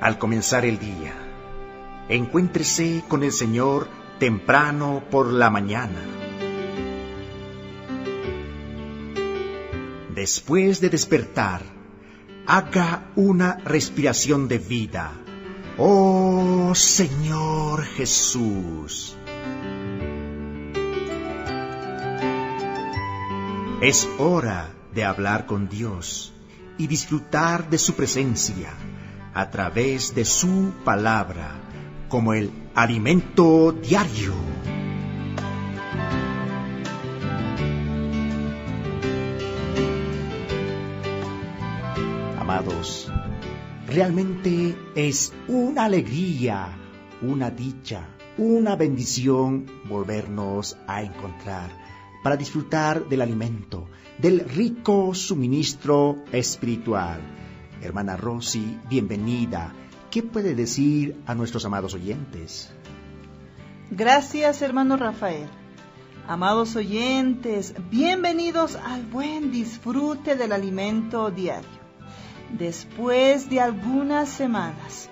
Al comenzar el día, encuéntrese con el Señor temprano por la mañana. Después de despertar, haga una respiración de vida. ¡Oh, Señor Jesús! Es hora de hablar con Dios y disfrutar de su presencia a través de su palabra como el alimento diario. Amados, realmente es una alegría, una dicha, una bendición volvernos a encontrar para disfrutar del alimento, del rico suministro espiritual. Hermana Rosy, bienvenida. ¿Qué puede decir a nuestros amados oyentes? Gracias, hermano Rafael. Amados oyentes, bienvenidos al buen disfrute del alimento diario. Después de algunas semanas,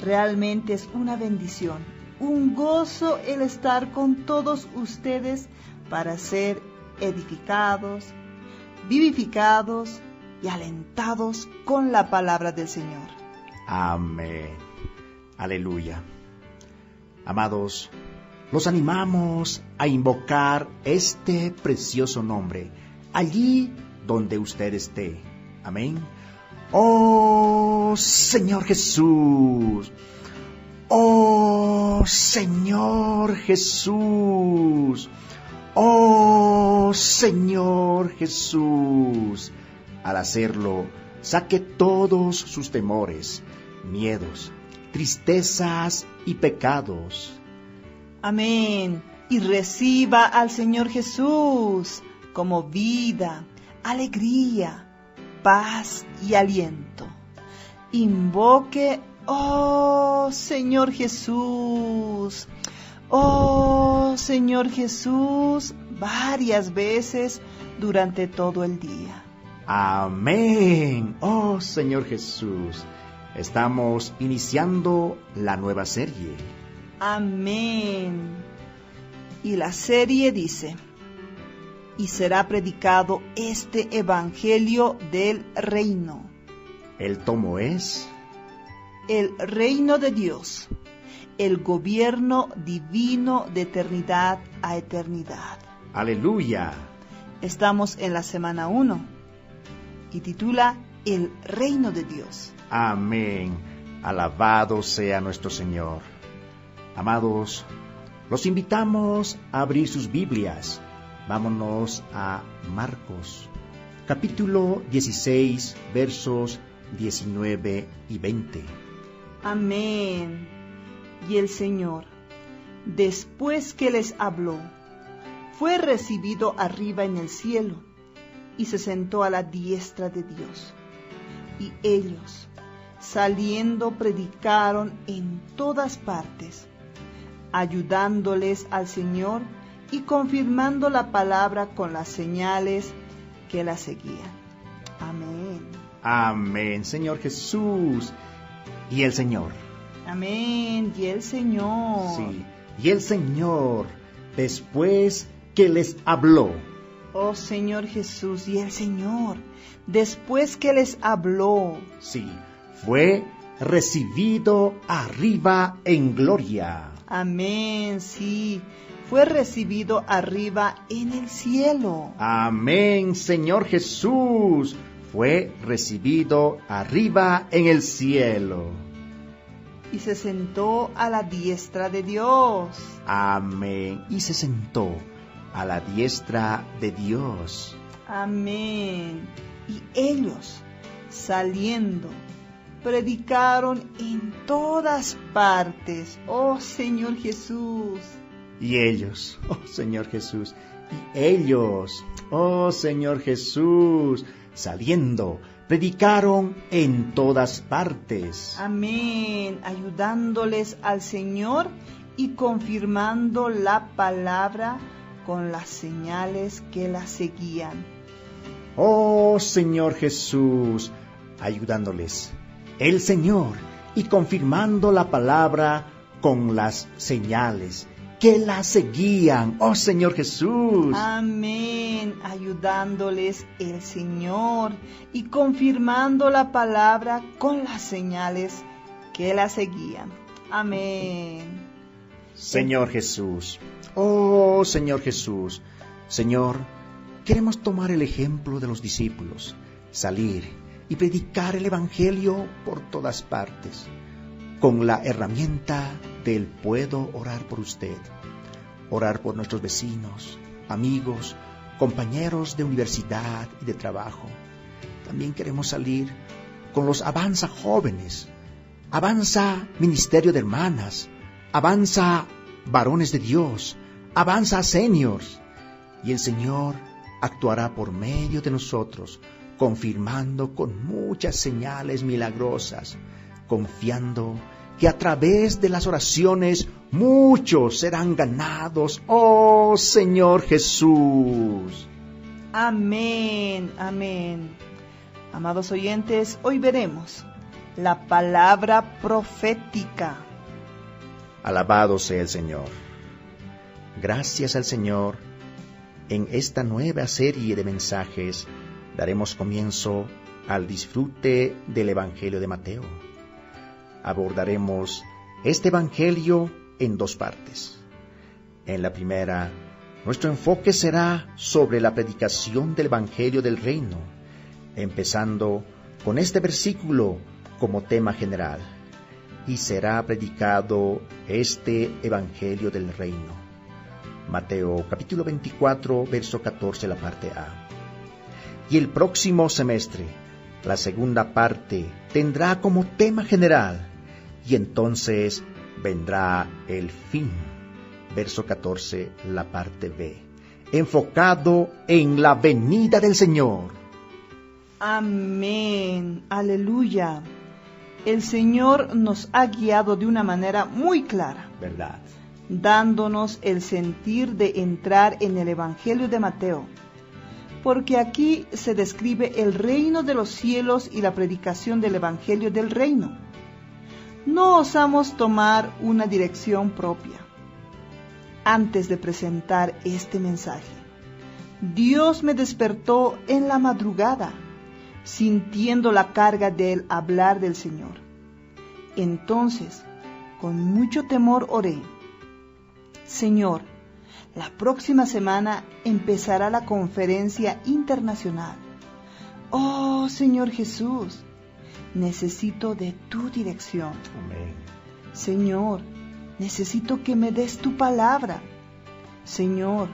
realmente es una bendición, un gozo el estar con todos ustedes para ser edificados, vivificados y alentados con la palabra del Señor. Amén. Aleluya. Amados, los animamos a invocar este precioso nombre allí donde usted esté. Amén. ¡Oh, Señor Jesús! ¡Oh, Señor Jesús! ¡Oh, Señor Jesús! Al hacerlo, saque todos sus temores, miedos, tristezas y pecados. Amén. Y reciba al Señor Jesús como vida, alegría, paz y aliento. Invoque, oh Señor Jesús, oh Señor Jesús, varias veces durante todo el día. Amén. Oh Señor Jesús, estamos iniciando la nueva serie. Amén. Y la serie dice: y será predicado este evangelio del reino. El tomo es el reino de Dios, el gobierno divino de eternidad a eternidad. Aleluya. Estamos en la semana 1 y titula El reino de Dios. Amén. Alabado sea nuestro Señor. Amados, los invitamos a abrir sus Biblias. Vámonos a Marcos, capítulo 16, versos 19 y 20. Amén. Y el Señor, después que les habló, fue recibido arriba en el cielo y se sentó a la diestra de Dios. Y ellos, saliendo, predicaron en todas partes, ayudándoles al Señor y confirmando la palabra con las señales que la seguían. Amén. Amén, Señor Jesús. Y el Señor. Amén. Y el Señor. Sí. Y el Señor, después que les habló. Oh Señor Jesús, y el Señor, después que les habló. Sí, fue recibido arriba en gloria. Amén, sí, fue recibido arriba en el cielo. Amén, Señor Jesús, fue recibido arriba en el cielo. Y se sentó a la diestra de Dios. Amén, y se sentó a la diestra de Dios. Amén. Y ellos, saliendo, predicaron en todas partes. Oh Señor Jesús. Y ellos, oh Señor Jesús, y ellos, oh Señor Jesús, saliendo, predicaron en todas partes. Amén. Ayudándoles al Señor y confirmando la palabra con las señales que la seguían. Oh Señor Jesús, ayudándoles, el Señor y confirmando la palabra con las señales que la seguían. ¡Oh Señor Jesús! Amén. Ayudándoles el Señor y confirmando la palabra con las señales que la seguían. Amén. Señor Jesús, oh Señor Jesús, Señor, queremos tomar el ejemplo de los discípulos, salir y predicar el Evangelio por todas partes, con la herramienta del puedo orar por usted, orar por nuestros vecinos, amigos, compañeros de universidad y de trabajo. También queremos salir con los Avanza Jóvenes, Avanza Ministerio de Hermanas, Avanza Varones de Dios, Avanza Seniors, y el Señor actuará por medio de nosotros, confirmando con muchas señales milagrosas, confiando que a través de las oraciones muchos serán ganados. ¡Oh Señor Jesús! Amén, amén. Amados oyentes, hoy veremos la palabra profética. Alabado sea el Señor. Gracias al Señor. En esta nueva serie de mensajes daremos comienzo al disfrute del Evangelio de Mateo. Abordaremos este Evangelio en dos partes. En la primera, nuestro enfoque será sobre la predicación del Evangelio del Reino, empezando con este versículo como tema general, y será predicado este Evangelio del Reino. Mateo capítulo 24, verso 14, la parte A. Y el próximo semestre, la segunda parte, tendrá como tema general, y entonces vendrá el fin. Verso 14, la parte B, enfocado en la venida del Señor. Amén, aleluya. El Señor nos ha guiado de una manera muy clara, ¿Verdad? dándonos el sentir de entrar en el Evangelio de Mateo, porque aquí se describe el reino de los cielos y la predicación del Evangelio del reino. No osamos tomar una dirección propia. Antes de presentar este mensaje, Dios me despertó en la madrugada, sintiendo la carga del hablar del Señor. Entonces, con mucho temor oré: Señor, la próxima semana empezará la conferencia internacional. Oh Señor Jesús, necesito de tu dirección. Amén. Señor, necesito que me des tu palabra. Señor,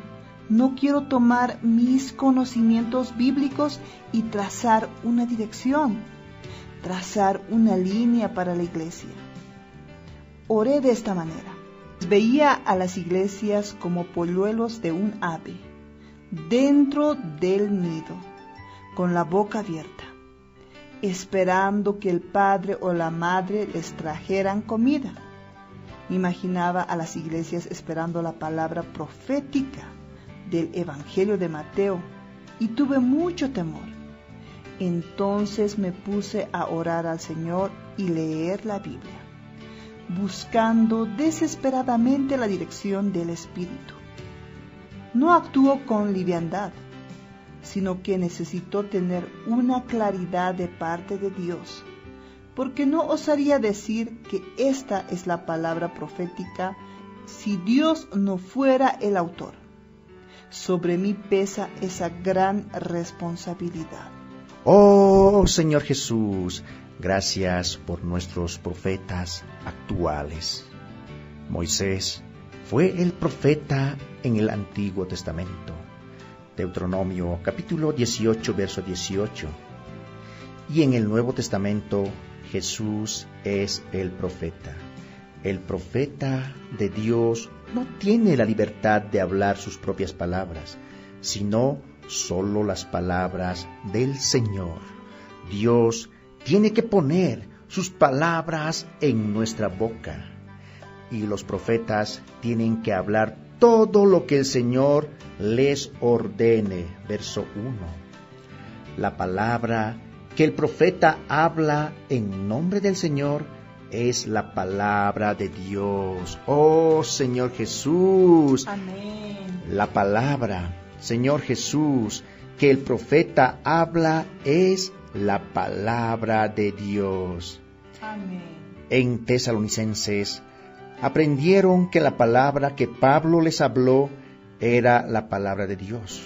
no quiero tomar mis conocimientos bíblicos y trazar una dirección, trazar una línea para la iglesia. Oré de esta manera. Veía a las iglesias como polluelos de un ave, dentro del nido, con la boca abierta, esperando que el padre o la madre les trajeran comida. Imaginaba a las iglesias esperando la palabra profética del Evangelio de Mateo y tuve mucho temor. Entonces me puse a orar al Señor y leer la Biblia, buscando desesperadamente la dirección del Espíritu. No actúo con liviandad, sino que necesito tener una claridad de parte de Dios, porque no osaría decir que esta es la palabra profética si Dios no fuera el autor. Sobre mí pesa esa gran responsabilidad. Oh Señor Jesús, gracias por nuestros profetas actuales. Moisés fue el profeta en el Antiguo Testamento. Deuteronomio capítulo 18, verso 18. Y en el Nuevo Testamento, Jesús es el profeta. El profeta de Dios no tiene la libertad de hablar sus propias palabras, sino solo las palabras del Señor. Dios tiene que poner sus palabras en nuestra boca, y los profetas tienen que hablar todo lo que el Señor les ordene. Verso 1. La palabra que el profeta habla en nombre del Señor es la palabra de Dios. Oh Señor Jesús. Amén. La palabra, Señor Jesús, que el profeta habla es la palabra de Dios. Amén. En Tesalonicenses aprendieron que la palabra que Pablo les habló era la palabra de Dios.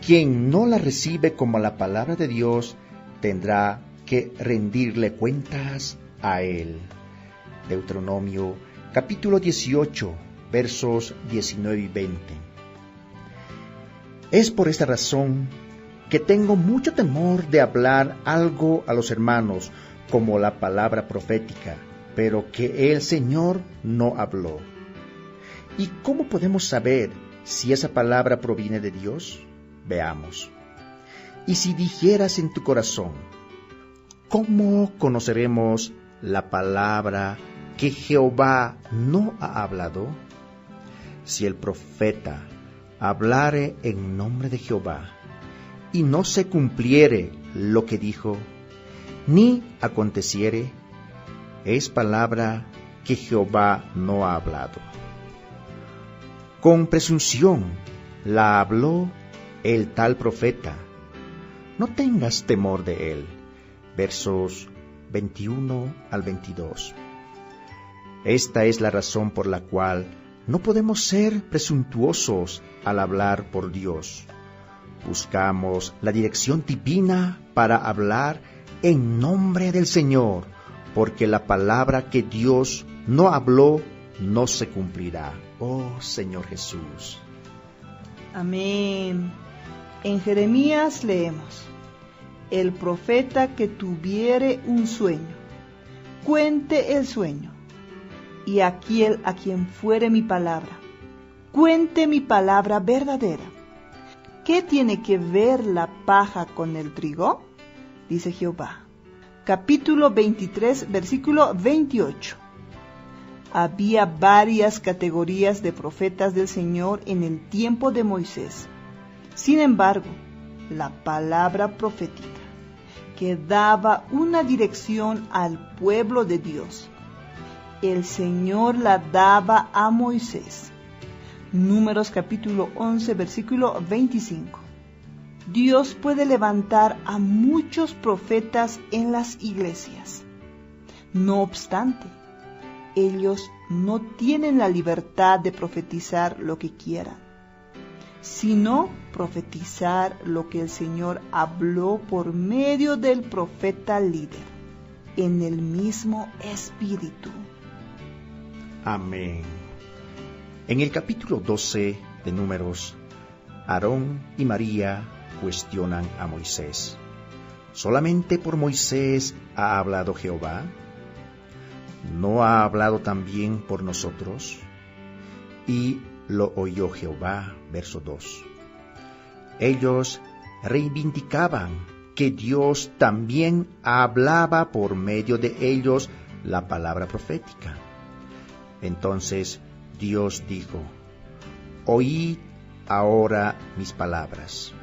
Quien no la recibe como la palabra de Dios tendrá que rendirle cuentas a él. Deuteronomio capítulo 18, versos 19 y 20. Es por esta razón que tengo mucho temor de hablar algo a los hermanos como la palabra profética, pero que el Señor no habló. ¿Y cómo podemos saber si esa palabra proviene de Dios? Veamos. Y si dijeras en tu corazón, ¿cómo conoceremos la palabra que Jehová no ha hablado? Si el profeta hablare en nombre de Jehová, y no se cumpliere lo que dijo, ni aconteciere, es palabra que Jehová no ha hablado. Con presunción la habló el tal profeta. No tengas temor de él. Versos 21 al 22. Esta es la razón por la cual no podemos ser presuntuosos al hablar por Dios. Buscamos la dirección divina para hablar en nombre del Señor, porque la palabra que Dios no habló no se cumplirá. Oh Señor Jesús. Amén. En Jeremías leemos: el profeta que tuviere un sueño, cuente el sueño, y aquel a quien fuere mi palabra, cuente mi palabra verdadera. ¿Qué tiene que ver la paja con el trigo? Dice Jehová. Capítulo 23, versículo 28. Había varias categorías de profetas del Señor en el tiempo de Moisés. Sin embargo, la palabra profética, que daba una dirección al pueblo de Dios, el Señor la daba a Moisés. Números capítulo 11, versículo 25. Dios puede levantar a muchos profetas en las iglesias. No obstante, ellos no tienen la libertad de profetizar lo que quieran, sino profetizar lo que el Señor habló por medio del profeta líder, en el mismo espíritu. Amén. En el capítulo 12 de Números, Aarón y María cuestionan a Moisés. ¿Solamente por Moisés ha hablado Jehová? ¿No ha hablado también por nosotros? Y lo oyó Jehová. Verso 2. Ellos reivindicaban que Dios también hablaba por medio de ellos la palabra profética. Entonces Dios dijo: oíd ahora mis palabras.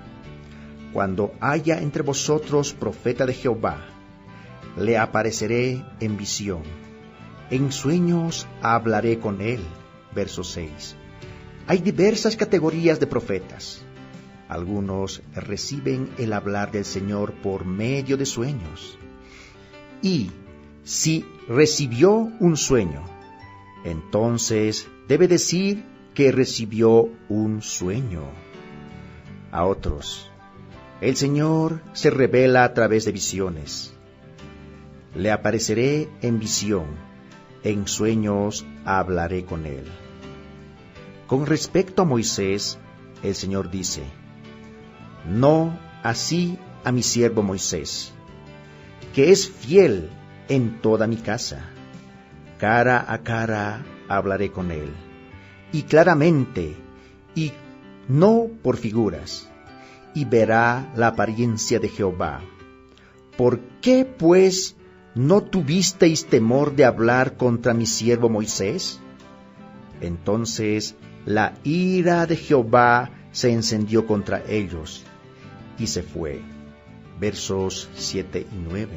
Cuando haya entre vosotros profeta de Jehová, le apareceré en visión. En sueños hablaré con él. Verso 6. Hay diversas categorías de profetas. Algunos reciben el hablar del Señor por medio de sueños. Y si recibió un sueño, entonces debe decir que recibió un sueño. A otros, el Señor se revela a través de visiones. Le apareceré en visión, en sueños hablaré con él. Con respecto a Moisés, el Señor dice: no así a mi siervo Moisés, que es fiel en toda mi casa. Cara a cara hablaré con él, y claramente, y no por figuras, y verá la apariencia de Jehová. ¿Por qué, pues, no tuvisteis temor de hablar contra mi siervo Moisés? Entonces la ira de Jehová se encendió contra ellos, y se fue. Versos 7 y 9.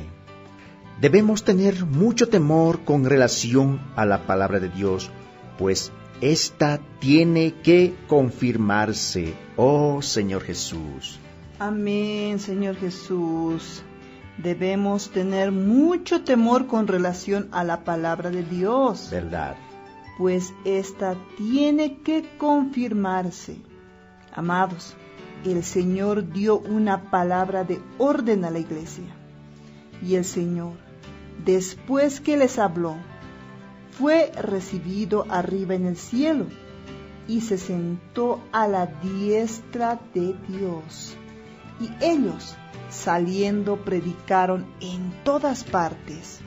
Debemos tener mucho temor con relación a la palabra de Dios, pues ésta tiene que confirmarse, oh Señor Jesús. Amén, Señor Jesús. Debemos tener mucho temor con relación a la palabra de Dios, ¿Verdad? pues ésta tiene que confirmarse. Amados, el Señor dio una palabra de orden a la iglesia. Y el Señor, después que les habló, fue recibido arriba en el cielo y se sentó a la diestra de Dios. Y ellos, saliendo, predicaron en todas partes.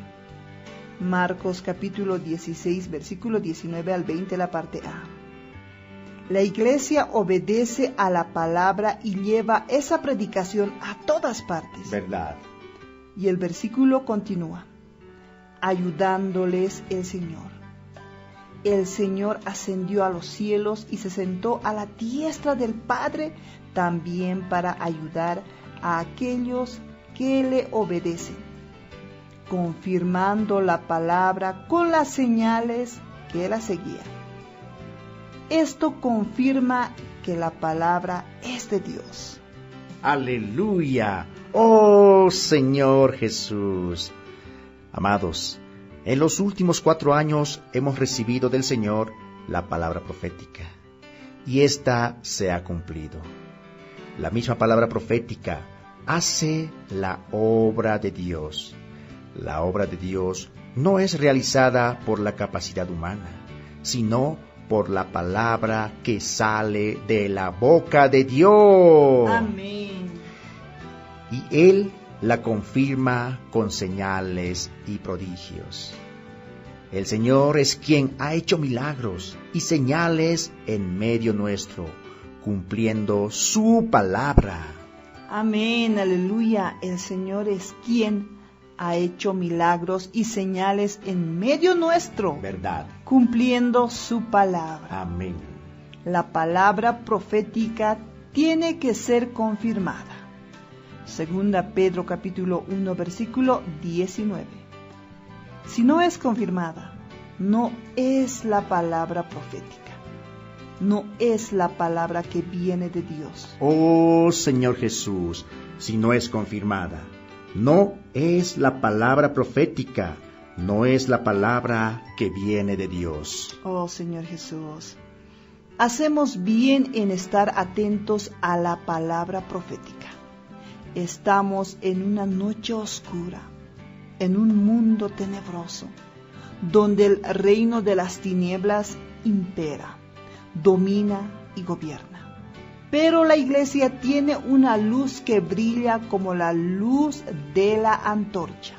Marcos capítulo 16, versículo 19 al 20, la parte A. La iglesia obedece a la palabra y lleva esa predicación a todas partes. ¿Verdad? Y el versículo continúa, ayudándoles el Señor. El Señor ascendió a los cielos y se sentó a la diestra del Padre, también para ayudar a aquellos que le obedecen, confirmando la palabra con las señales que la seguían. Esto confirma que la palabra es de Dios. ¡Aleluya! ¡Oh Señor Jesús! Amados, en los últimos 4 años hemos recibido del Señor la palabra profética, y ésta se ha cumplido. La misma palabra profética hace la obra de Dios. La obra de Dios no es realizada por la capacidad humana, sino por la palabra que sale de la boca de Dios. Amén. Y Él la confirma con señales y prodigios. El Señor es quien ha hecho milagros y señales en medio nuestro, cumpliendo su palabra. Amén, aleluya. El Señor es quien ha hecho milagros y señales en medio nuestro, ¿Verdad? cumpliendo su palabra. Amén. La palabra profética tiene que ser confirmada. Segunda Pedro capítulo 1 versículo 19. Si no es confirmada, no es la palabra profética. No es la palabra que viene de Dios. Oh Señor Jesús, si no es confirmada, no es la palabra profética, no es la palabra que viene de Dios. Oh Señor Jesús, hacemos bien en estar atentos a la palabra profética. Estamos en una noche oscura, en un mundo tenebroso, donde el reino de las tinieblas impera, domina y gobierna. Pero la iglesia tiene una luz que brilla como la luz de la antorcha,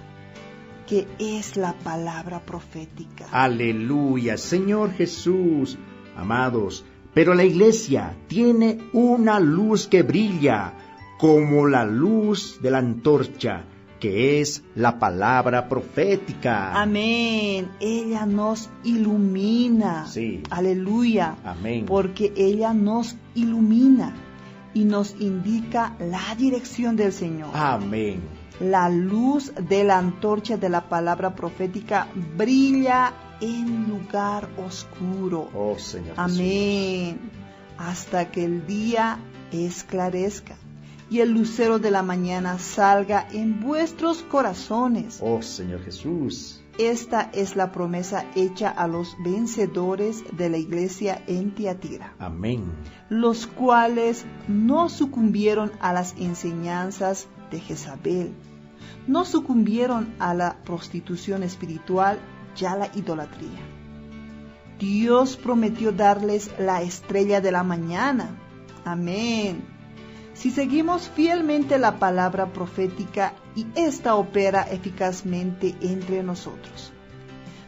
que es la palabra profética. Aleluya, Señor Jesús. Amados, pero la iglesia tiene una luz que brilla como la luz de la antorcha, que es la palabra profética. Amén. Ella nos ilumina. Sí. Aleluya. Amén. Porque ella nos ilumina y nos indica la dirección del Señor. Amén. La luz de la antorcha de la palabra profética brilla en lugar oscuro. Oh Señor Jesús. Amén. Hasta que el día esclarezca y el lucero de la mañana salga en vuestros corazones. Oh Señor Jesús. Esta es la promesa hecha a los vencedores de la iglesia en Tiatira, Amén. los cuales no sucumbieron a las enseñanzas de Jezabel, no sucumbieron a la prostitución espiritual y a la idolatría. Dios prometió darles la estrella de la mañana. Amén. Si seguimos fielmente la palabra profética y ésta opera eficazmente entre nosotros,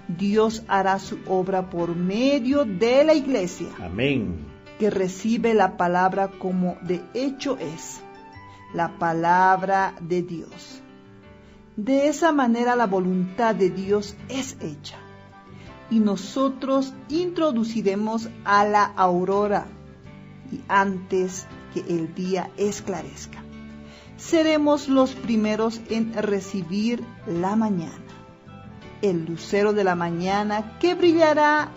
Dios hará su obra por medio de la iglesia, Amén. que recibe la palabra como de hecho es, la palabra de Dios. De esa manera la voluntad de Dios es hecha, y nosotros introduciremos a la aurora, y antes que el día esclarezca, seremos los primeros en recibir la mañana, el lucero de la mañana que brillará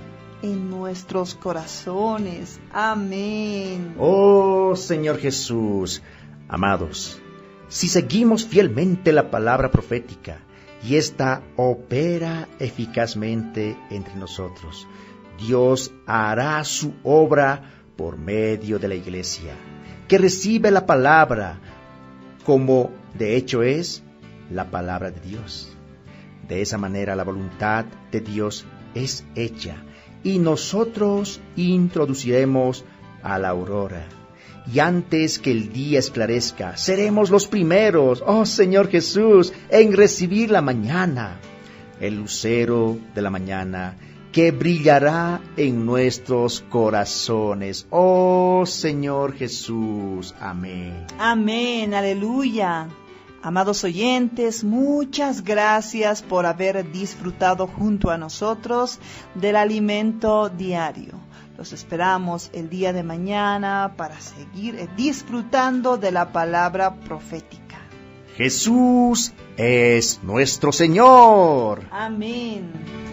en nuestros corazones. Amén. Oh Señor Jesús, amados, si seguimos fielmente la palabra profética y ésta opera eficazmente entre nosotros, Dios hará su obra por medio de la iglesia, que recibe la palabra como de hecho es la palabra de Dios. De esa manera la voluntad de Dios es hecha y nosotros introduciremos a la aurora. Y antes que el día esclarezca, seremos los primeros, oh Señor Jesús, en recibir la mañana, el lucero de la mañana que brillará en nuestros corazones. Oh Señor Jesús, amén. Amén, aleluya. Amados oyentes, muchas gracias por haber disfrutado junto a nosotros del alimento diario. Los esperamos el día de mañana para seguir disfrutando de la palabra profética. Jesús es nuestro Señor. Amén.